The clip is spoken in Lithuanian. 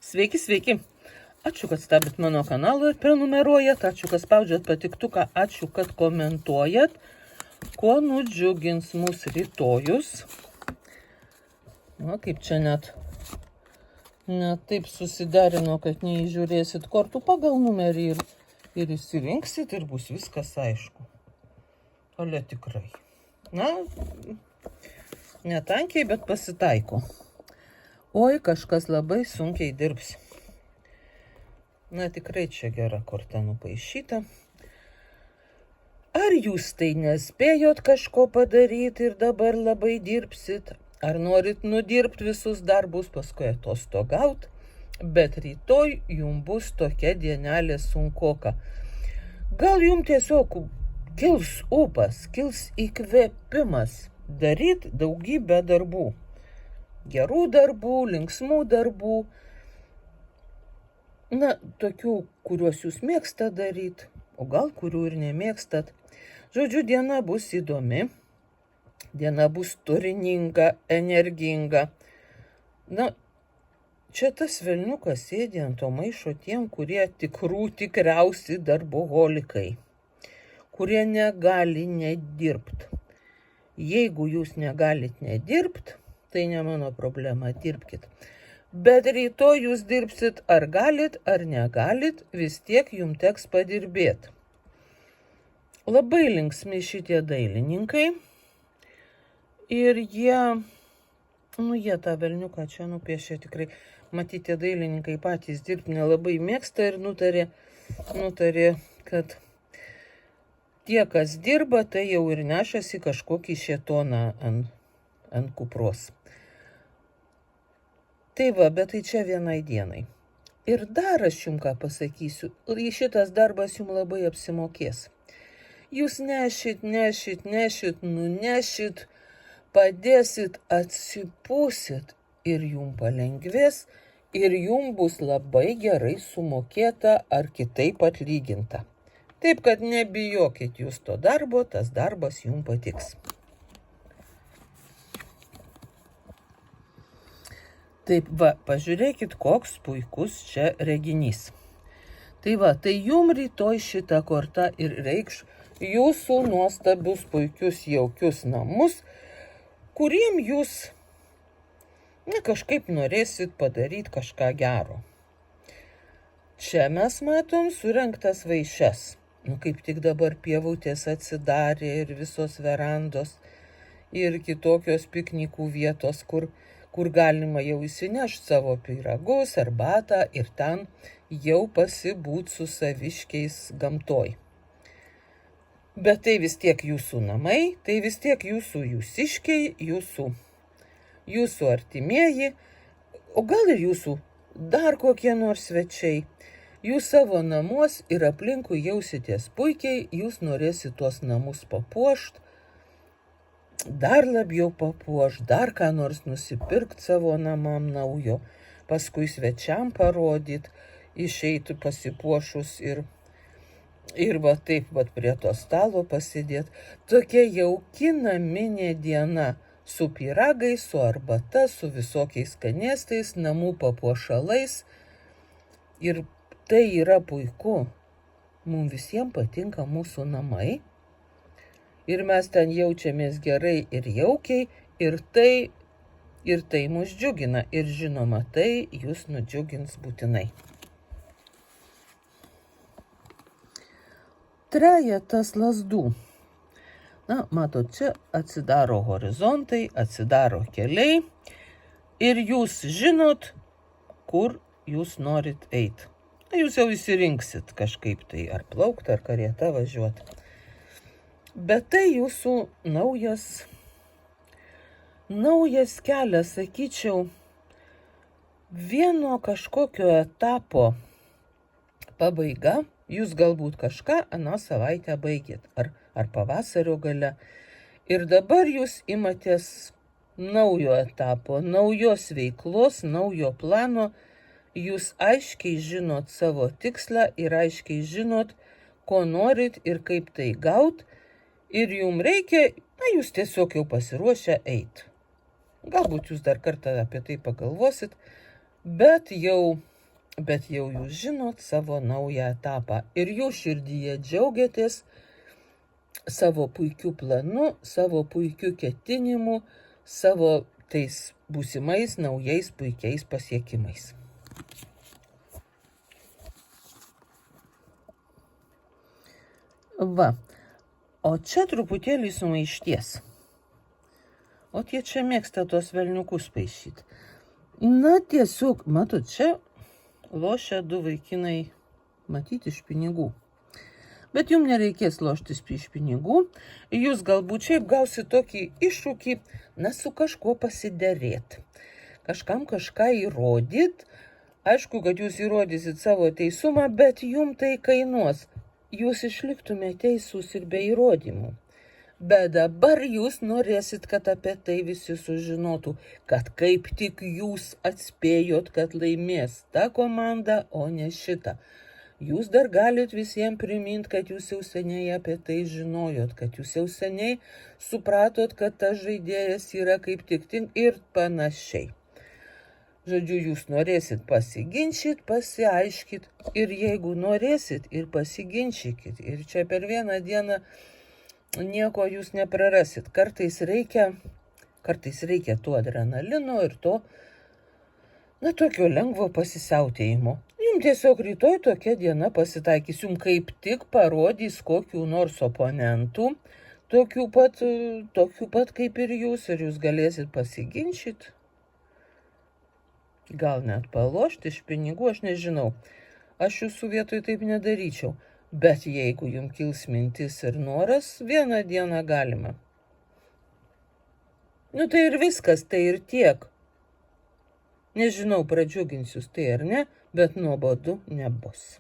Sveiki, sveiki. Ačiū, kad stebit mano kanalą ir prenumeruojat, ačiū, kad spaudžiat patiktuką, ačiū, kad komentuojat, kuo nudžiugins mūsų rytojus. Na, kaip čia net taip susiderino, kad neįžiūrėsit kortų pagal numerį ir įsirinksit ir bus viskas aišku. Ale tikrai. Na, netankiai, bet pasitaiko. Oi, kažkas labai sunkiai dirbs. Na, tikrai čia gera korta nupaišyta. Ar jūs tai nespėjot kažko padaryti ir dabar labai dirbsit? Ar norit nudirbti visus darbus, paskui atostogaut? Bet rytoj jums bus tokia dienelė sunkoka. Gal jums tiesiog kils ūpas, kils įkvėpimas daryti daugybę darbų. Gerų darbų, linksmų darbų. Na, tokių, kuriuos jūs mėgstat daryti, o gal kurių ir nemėgstat. Žodžiu, diena bus įdomi, diena bus turininga, energinga. Na, čia tas velniukas sėdi ant to maišo tiem, kurie tikriausi darboholikai, kurie negali nedirbti. Jeigu jūs negalit nedirbti, tai ne mano problema, dirbkit. Bet rytoj jūs dirbsit, ar galit, ar negalit, vis tiek jums teks padirbėti. Labai linksmi šitie dailininkai. Ir jie tą velniuką čia nupiešė tikrai. Matyti, dailininkai patys dirbti nelabai mėgsta ir nutarė, kad tie, kas dirba, tai jau ir nešasi kažkokį šėtoną ant kupros. Tai va, bet tai čia vienai dienai. Ir dar aš jums ką pasakysiu, šitas darbas jums labai apsimokės. Jūs nešit, nunešit, padėsit, atsipūsit ir jums palengvės ir jums bus labai gerai sumokėta ar kitaip atlyginta. Taip, kad nebijokit jūs to darbo, tas darbas jums patiks. Taip, va, pažiūrėkit, koks puikus čia reginys. Tai va, tai jums rytoj šitą kortą ir reikš jūsų nuostabius, puikius, jaukius namus, kuriem jūs kažkaip norėsit padaryti kažką gero. Čia mes matom surengtas vaišes. Kaip tik dabar pievutės atsidarė ir visos verandos ir kitokios piknikų vietos, kur galima jau įsinešti savo pyragus, arbatą ir ten jau pasibūt su saviškiais gamtoj. Bet tai vis tiek jūsų namai, tai vis tiek jūsų jūsiškiai, jūsų artimieji, o gal ir jūsų dar kokie nors svečiai. Jūs savo namuos ir aplinkui jausitės puikiai, jūs norėsit tuos namus papuošti, dar labiau papuošti, dar ką nors nusipirkti savo namam naujo, paskui svečiam parodyti, išeiti pasipuošus ir va taip va prie to stalo pasidėti. Tokia jauki naminė diena su pyragais, su arbata, su visokiais skanėstais, namų papuošalais. Ir tai yra puiku. Mums visiems patinka mūsų namai. Ir mes ten jaučiamės gerai ir jaukiai. Ir tai mus džiugina. Ir žinoma, tai jūs nudžiugins būtinai. Trejetas lazdų. Na, matot, čia atsidaro horizontai, atsidaro keliai ir jūs žinot, kur jūs norit eiti. Na, jūs jau įsirinksit kažkaip tai, ar plaukt, ar karieta važiuoti. Bet tai jūsų naujas kelias, sakyčiau, vieno kažkokio etapo pabaiga. Jūs galbūt kažką aną savaitę baigėt, ar pavasario gale. Ir dabar jūs imatės naujo etapo, naujos veiklos, naujo plano. Jūs aiškiai žinot savo tikslą ir aiškiai žinot, ko norit ir kaip tai gaut. Ir jums reikia, jūs tiesiog jau pasiruošę eiti. Galbūt jūs dar kartą apie tai pagalvosit, bet jau bet jau jūs žinot savo naują etapą ir jūs širdyje džiaugiatės savo puikiu planu, savo puikiu ketinimu, savo tais būsimais naujais puikiais pasiekimais. Va, o čia truputėlį sumaišties. O tie čia mėgsta tos velniukus paišyti. Na tiesiog, matot, čia lošia du vaikinai matyti iš pinigų. Bet jums nereikės loštis iš pinigų. Jūs galbūt šiaip gausit tokį iššūkį, su kažkuo pasiderėt. Kažkam kažką įrodyt. Aišku, kad jūs įrodysit savo teisumą, bet jums tai kainuos. Jūs išliktumėte teisūs ir be įrodymų. Bet dabar jūs norėsit, kad apie tai visi sužinotų, kad kaip tik jūs atspėjot, kad laimės ta komanda, o ne šita. Jūs dar galit visiems priminti, kad jūs jau seniai apie tai žinojot, kad jūs jau seniai supratot, kad tas žaidėjas yra kaip tik ir panašiai. Žodžiu, jūs norėsit pasiginčyt, pasiaiškit ir jeigu norėsit ir pasiginčykit. Ir čia per vieną dieną nieko jūs neprarasit. Kartais reikia to adrenalino ir to, tokio lengvo pasisiautėjimo. Jums tiesiog rytoj tokia diena pasitaikys, jums kaip tik parodys kokių nors oponentų, tokių pat kaip ir jūs galėsit pasiginčyt. Gal net palošti iš pinigų, aš nežinau. Aš jūsų vietoj taip nedaryčiau. Bet jeigu jums kils mintis ir noras, vieną dieną galima. Tai ir viskas, tai ir tiek. Nežinau, pradžiuginsiu tai ar ne, bet nuobodu nebus.